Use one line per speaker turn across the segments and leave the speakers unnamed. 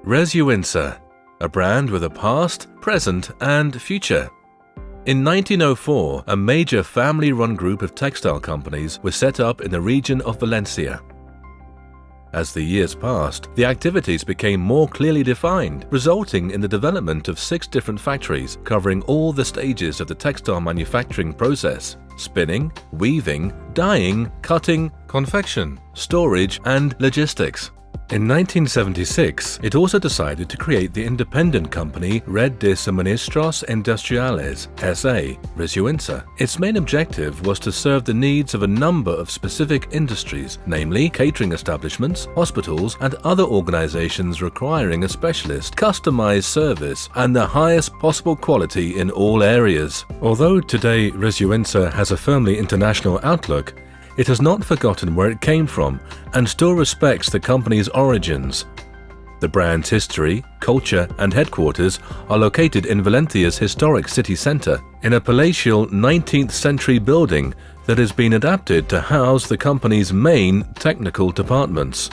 Resuinsa, a brand with a past, present and future. In 1904, a major family-run group of textile companies was set up in the region of Valencia. As the years passed, the activities became more clearly defined, resulting in the development of 6 different factories covering all the stages of the textile manufacturing process: spinning, weaving, dyeing, cutting, confection, storage and logistics. In 1976, it also decided to create the independent company Red de Suministros Industriales S.A., Resuinsa. Its main objective was to serve the needs of a number of specific industries, namely catering establishments, hospitals, and other organizations requiring a specialist, customized service and the highest possible quality in all areas. Although today Resuinsa has a firmly international outlook, it has not forgotten where it came from and still respects the company's origins. The brand's history, culture and headquarters are located in Valencia's historic city centre, in a palatial 19th century building that has been adapted to house the company's main technical departments.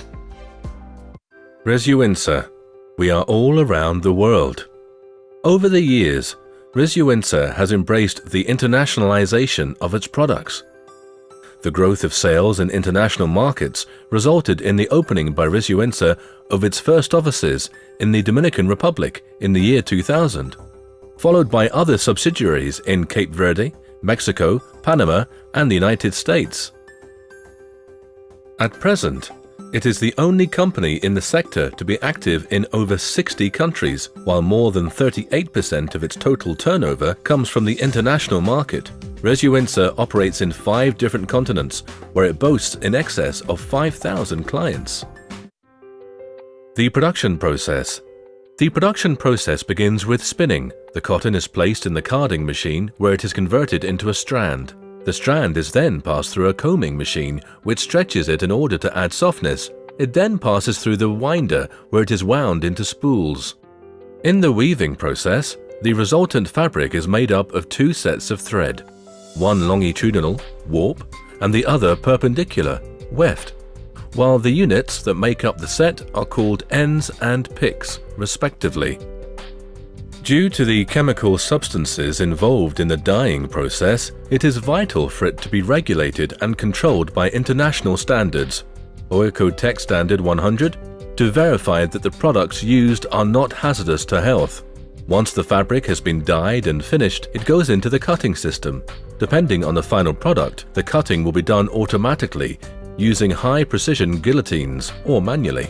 Resuinsa. We are all around the world. Over the years, Resuinsa has embraced the internationalization of its products. The growth of sales in international markets resulted in the opening by Resuinsa of its first offices in the Dominican Republic in the year 2000, followed by other subsidiaries in Cape Verde, Mexico, Panama, and the United States. At present, it is the only company in the sector to be active in over 60 countries, while more than 38% of its total turnover comes from the international market. Resuinsa operates in 5 different continents, where it boasts in excess of 5,000 clients. The production process. The production process begins with spinning. The cotton is placed in the carding machine, where it is converted into a strand. The strand is then passed through a combing machine, which stretches it in order to add softness. It then passes through the winder, where it is wound into spools. In the weaving process, the resultant fabric is made up of 2 sets of thread, one longitudinal, warp, and the other perpendicular, weft, while the units that make up the set are called ends and picks, respectively. Due to the chemical substances involved in the dyeing process, it is vital for it to be regulated and controlled by international standards, OECO-TEX Standard 100, to verify that the products used are not hazardous to health. Once the fabric has been dyed and finished, it goes into the cutting system. Depending on the final product, the cutting will be done automatically using high-precision guillotines or manually.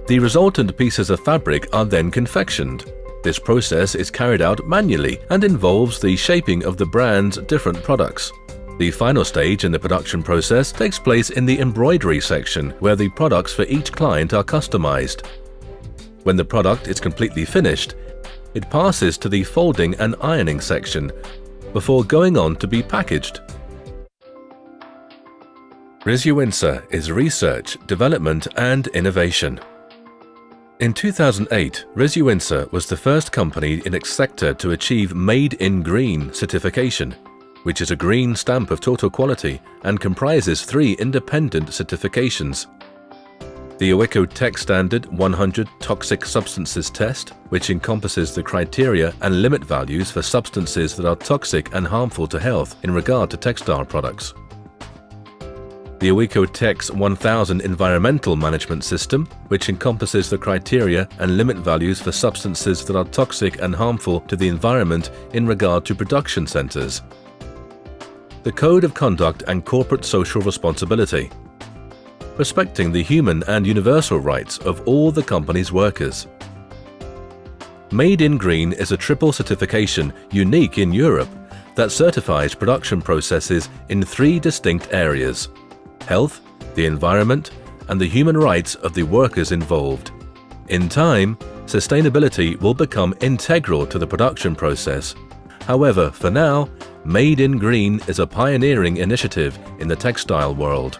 The resultant pieces of fabric are then confectioned. This process is carried out manually and involves the shaping of the brand's different products. The final stage in the production process takes place in the embroidery section, where the products for each client are customized. When the product is completely finished, it passes to the folding and ironing section before going on to be packaged. Resuinsa is research, development and innovation. In 2008, Resuinsa was the first company in its sector to achieve Made in Green certification, which is a green stamp of total quality and comprises 3 independent certifications. The OECO-TEX Standard 100 Toxic Substances Test, which encompasses the criteria and limit values for substances that are toxic and harmful to health in regard to textile products. The OECO-TEX 1000 Environmental Management System, which encompasses the criteria and limit values for substances that are toxic and harmful to the environment in regard to production centers. The Code of Conduct and Corporate Social Responsibility, respecting the human and universal rights of all the company's workers. Made in Green is a triple certification unique in Europe that certifies production processes in 3 distinct areas: health, the environment, and the human rights of the workers involved. In time, sustainability will become integral to the production process. However, for now, Made in Green is a pioneering initiative in the textile world.